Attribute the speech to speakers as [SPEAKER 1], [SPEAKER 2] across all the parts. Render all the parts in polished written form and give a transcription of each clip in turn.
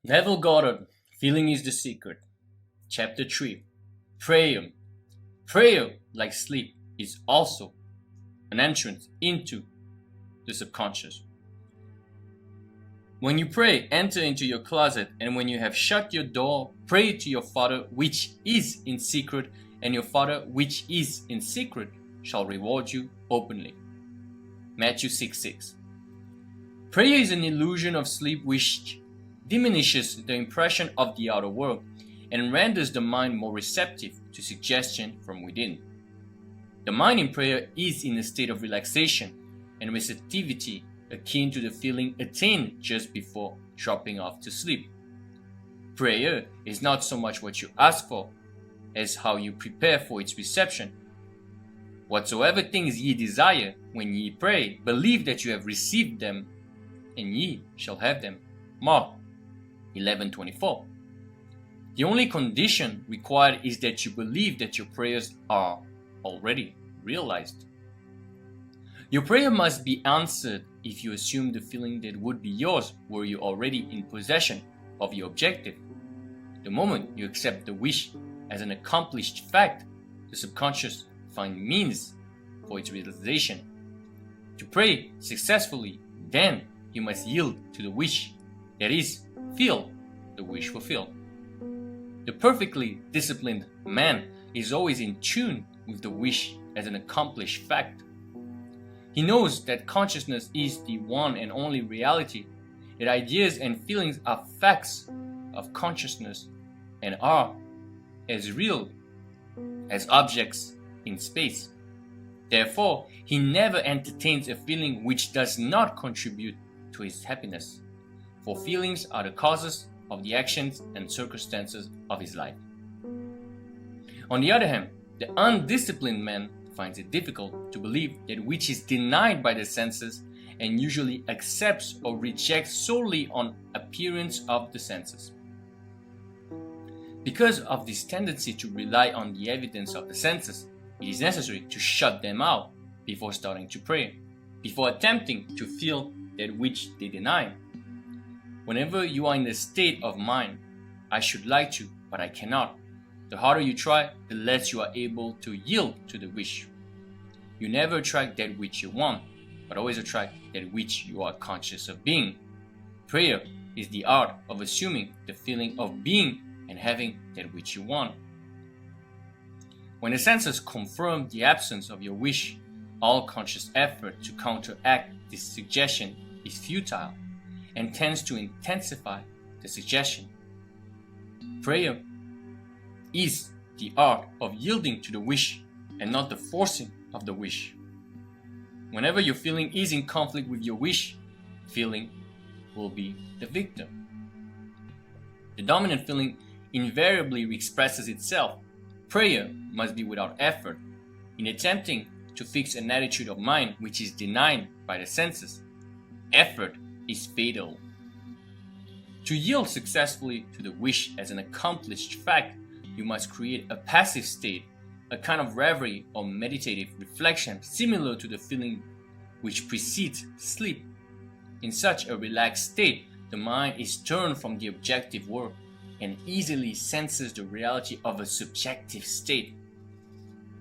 [SPEAKER 1] Neville Goddard, Feeling is the Secret. Chapter 3. Prayer. Prayer, like sleep, is also an entrance into the subconscious. When you pray, enter into your closet, and when you have shut your door, pray to your Father which is in secret, and your Father which is in secret shall reward you openly. Matthew 6:6. Prayer is an illusion of sleep which diminishes the impression of the outer world and renders the mind more receptive to suggestion from within. The mind in prayer is in a state of relaxation and receptivity akin to the feeling attained just before dropping off to sleep. Prayer is not so much what you ask for as how you prepare for its reception. Whatsoever things ye desire when ye pray, believe that you have received them, and ye shall have them. Mark 11:24. The only condition required is that you believe that your prayers are already realized. Your prayer must be answered if you assume the feeling that would be yours were you already in possession of your objective. The moment you accept the wish as an accomplished fact, the subconscious finds means for its realization. To pray successfully, then you must yield to the wish, that is, feel the wish fulfilled. The perfectly disciplined man is always in tune with the wish as an accomplished fact. He knows that consciousness is the one and only reality, that ideas and feelings are facts of consciousness and are as real as objects in space. Therefore, he never entertains a feeling which does not contribute to his happiness, for feelings are the causes of the actions and circumstances of his life. On the other hand, the undisciplined man finds it difficult to believe that which is denied by the senses and usually accepts or rejects solely on appearance of the senses. Because of this tendency to rely on the evidence of the senses, it is necessary to shut them out before starting to pray, before attempting to feel that which they deny. Whenever you are in the state of mind, I should like to, but I cannot, the harder you try, the less you are able to yield to the wish. You never attract that which you want, but always attract that which you are conscious of being. Prayer is the art of assuming the feeling of being and having that which you want. When the senses confirm the absence of your wish, all conscious effort to counteract this suggestion is futile and tends to intensify the suggestion. Prayer is the art of yielding to the wish and not the forcing of the wish. Whenever your feeling is in conflict with your wish, feeling will be the victor. The dominant feeling invariably expresses itself. Prayer must be without effort. In attempting to fix an attitude of mind which is denied by the senses, effort is fatal. To yield successfully to the wish as an accomplished fact, you must create a passive state, a kind of reverie or meditative reflection similar to the feeling which precedes sleep. In such a relaxed state, the mind is turned from the objective world and easily senses the reality of a subjective state.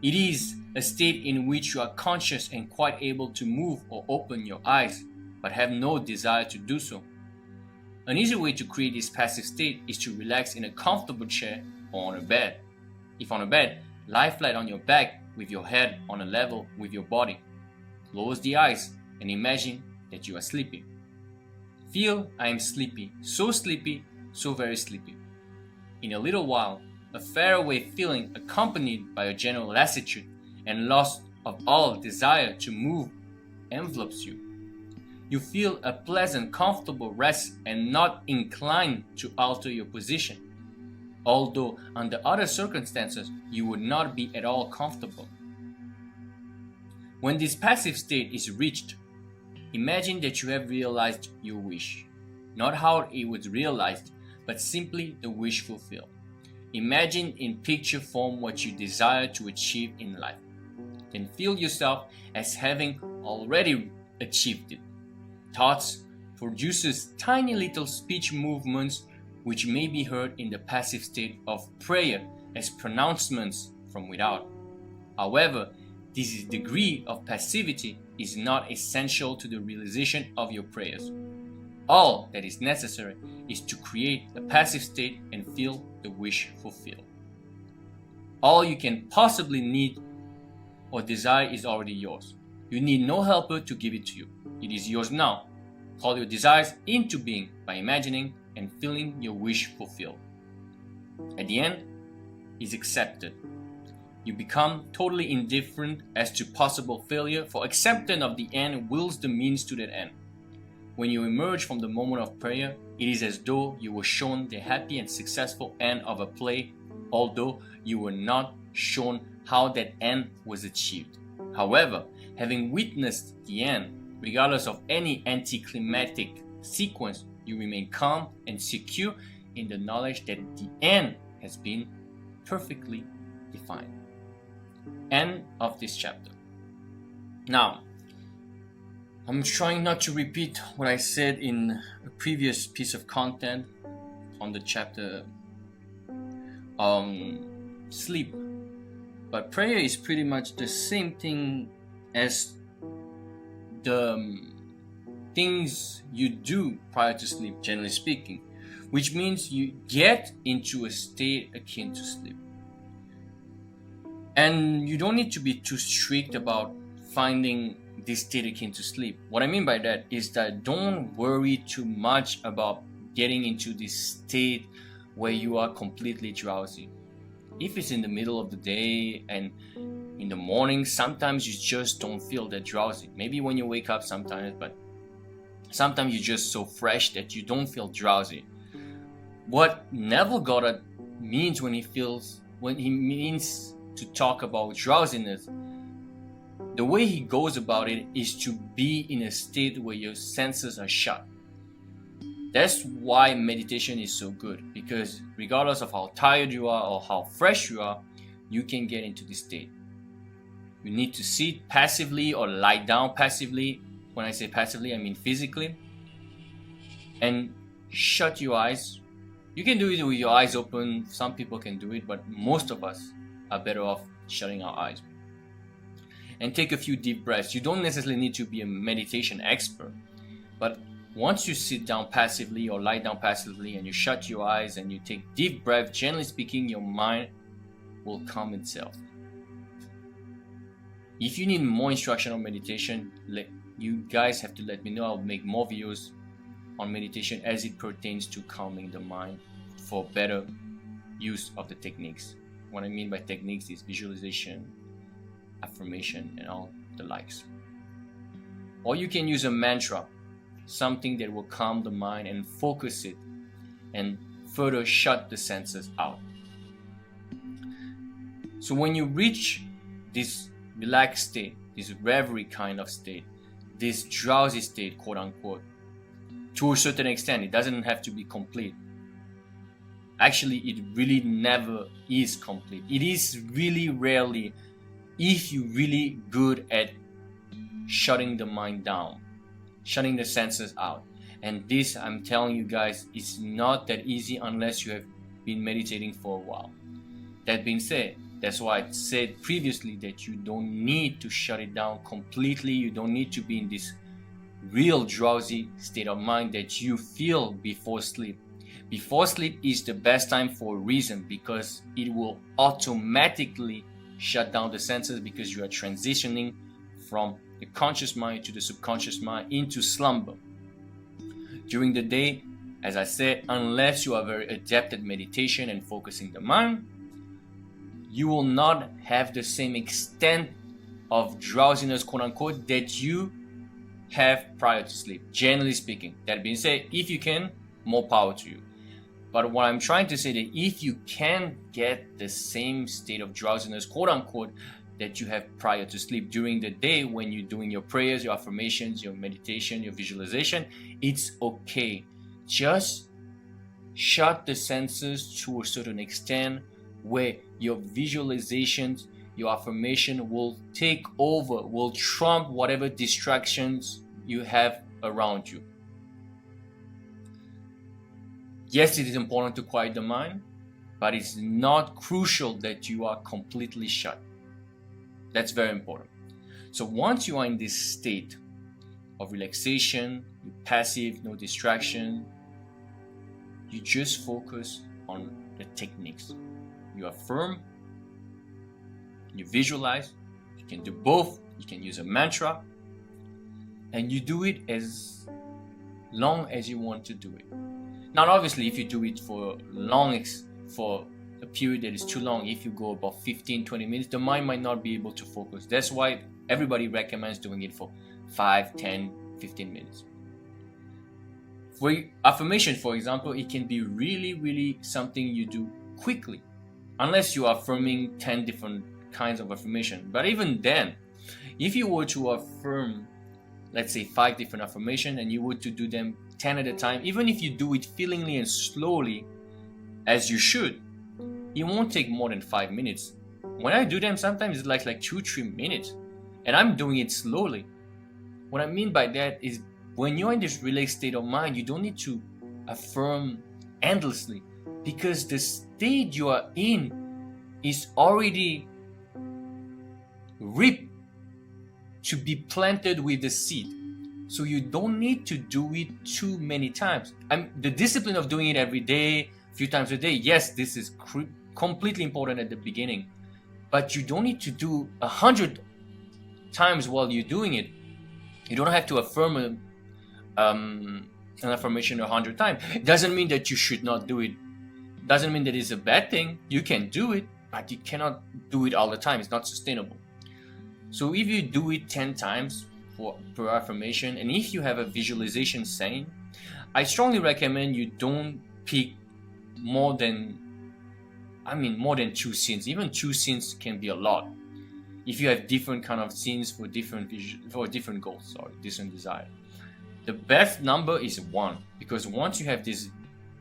[SPEAKER 1] It is a state in which you are conscious and quite able to move or open your eyes, but have no desire to do so. An easy way to create this passive state is to relax in a comfortable chair or on a bed. If on a bed, lie flat on your back with your head on a level with your body. Close the eyes and imagine that you are sleepy. Feel I am sleepy, so very sleepy. In a little while, a faraway feeling accompanied by a general lassitude and loss of all desire to move envelops you. You feel a pleasant, comfortable rest and not inclined to alter your position, although under other circumstances you would not be at all comfortable. When this passive state is reached, imagine that you have realized your wish, not how it was realized, but simply the wish fulfilled. Imagine in picture form what you desire to achieve in life. Then feel yourself as having already achieved it. Thoughts produces tiny little speech movements which may be heard in the passive state of prayer as pronouncements from without. However, this degree of passivity is not essential to the realization of your prayers. All that is necessary is to create a passive state and feel the wish fulfilled. All you can possibly need or desire is already yours. You need no helper to give it to you. It is yours now. Call your desires into being by imagining and feeling your wish fulfilled. At the end is accepted. You become totally indifferent as to possible failure, for acceptance of the end wills the means to that end. When you emerge from the moment of prayer, it is as though you were shown the happy and successful end of a play, although you were not shown how that end was achieved. However, having witnessed the end, regardless of any anticlimactic sequence, you remain calm and secure in the knowledge that the end has been perfectly defined. End of this chapter. Now, I'm trying not to repeat what I said in a previous piece of content on the chapter sleep. But prayer is pretty much the same thing as the things you do prior to sleep, generally speaking, which means you get into a state akin to sleep. And you don't need to be too strict about finding this state akin to sleep. What I mean by that is that don't worry too much about getting into this state where you are completely drowsy. If it's in the middle of the day and in the morning, sometimes you just don't feel that drowsy. Maybe when you wake up sometimes, but sometimes you're just so fresh that you don't feel drowsy. What Neville Goddard means when he means to talk about drowsiness, the way he goes about it is to be in a state where your senses are shut. That's why meditation is so good, because regardless of how tired you are or how fresh you are, you can get into this state. You need to sit passively or lie down passively. When I say passively, I mean physically. And shut your eyes. You can do it with your eyes open. Some people can do it, but most of us are better off shutting our eyes. And take a few deep breaths. You don't necessarily need to be a meditation expert, but once you sit down passively or lie down passively and you shut your eyes and you take deep breath, generally speaking, your mind will calm itself. If you need more instruction on meditation, you guys have to let me know. I'll make more videos on meditation as it pertains to calming the mind for better use of the techniques. What I mean by techniques is visualization, affirmation, and all the likes. Or you can use a mantra, something that will calm the mind and focus it and further shut the senses out. So when you reach this relaxed state, this reverie kind of state, this drowsy state, quote unquote, to a certain extent, it doesn't have to be complete. Actually, it really never is complete. It is really rarely, if you're really good at shutting the mind down, shutting the senses out. And this, I'm telling you guys, is not that easy unless you have been meditating for a while. That being said, that's why I said previously that you don't need to shut it down completely. You don't need to be in this real drowsy state of mind that you feel before sleep. Before sleep is the best time for a reason, because it will automatically shut down the senses, because you are transitioning from the conscious mind to the subconscious mind into slumber. During the day, as I said, unless you are very adept at meditation and focusing the mind, you will not have the same extent of drowsiness, quote unquote, that you have prior to sleep, generally speaking. That being said, if you can, more power to you. But what I'm trying to say that if you can get the same state of drowsiness, quote unquote, that you have prior to sleep during the day when you're doing your prayers, your affirmations, your meditation, your visualization, it's okay. Just shut the senses to a certain extent where your visualizations, your affirmation will take over, will trump whatever distractions you have around you. Yes, it is important to quiet the mind, but it's not crucial that you are completely shut. That's very important. So once you are in this state of relaxation, you're passive, no distraction, you just focus on the techniques. You affirm, you visualize, you can do both, you can use a mantra, and you do it as long as you want to do it. Now, obviously, if you do it for a period that is too long, if you go about 15-20 minutes, the mind might not be able to focus. That's why everybody recommends doing it for 5, 10, 15 minutes. For affirmation, for example, it can be really something you do quickly, unless you are affirming 10 different kinds of affirmation. But even then, if you were to affirm, let's say 5 different affirmations, and you were to do them 10 at a time, even if you do it feelingly and slowly as you should, it won't take more than 5 minutes. When I do them, sometimes it's like 2-3 minutes, and I'm doing it slowly. What I mean by that is, when you're in this relaxed state of mind, you don't need to affirm endlessly, because the state you are in is already ripe to be planted with the seed. So you don't need to do it too many times. The discipline of doing it every day, a few times a day, yes, this is completely important at the beginning, but you don't need to do 100 times while you're doing it. You don't have to affirm an affirmation 100 times. It doesn't mean that you should not do it. Doesn't mean that it's a bad thing. You can do it, but you cannot do it all the time. It's not sustainable. So if you do it 10 times per affirmation, and if you have a visualization saying, I strongly recommend you don't pick more than 2 scenes. Even 2 scenes can be a lot if you have different kind of scenes for different goals or different desires. The best number is 1, because once you have this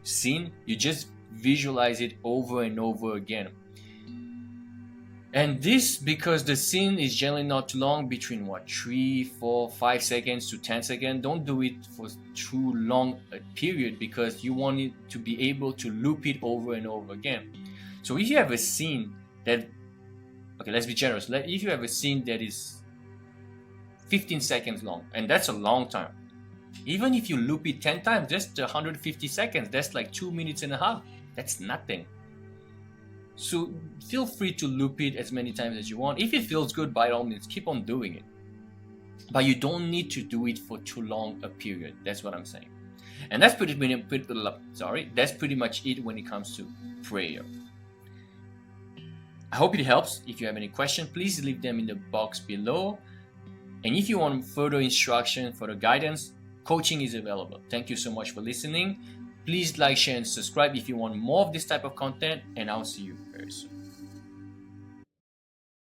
[SPEAKER 1] scene, you just visualize it over and over again. And this because the scene is generally not too long, between 3, 4, 5 seconds to 10 seconds. Don't do it for too long a period, because you want it to be able to loop it over and over again. So if you have a scene that, okay, let's be generous. If you have a scene that is 15 seconds long, and that's a long time, even if you loop it 10 times, just 150 seconds, that's like 2.5 minutes. That's nothing. So feel free to loop it as many times as you want. If it feels good, by all means, keep on doing it. But you don't need to do it for too long a period. That's what I'm saying. And that's pretty much it when it comes to prayer. I hope it helps. If you have any questions, please leave them in the box below. And if you want further instruction, further guidance, coaching is available. Thank you so much for listening. Please like, share, and subscribe if you want more of this type of content, and I'll see you very soon.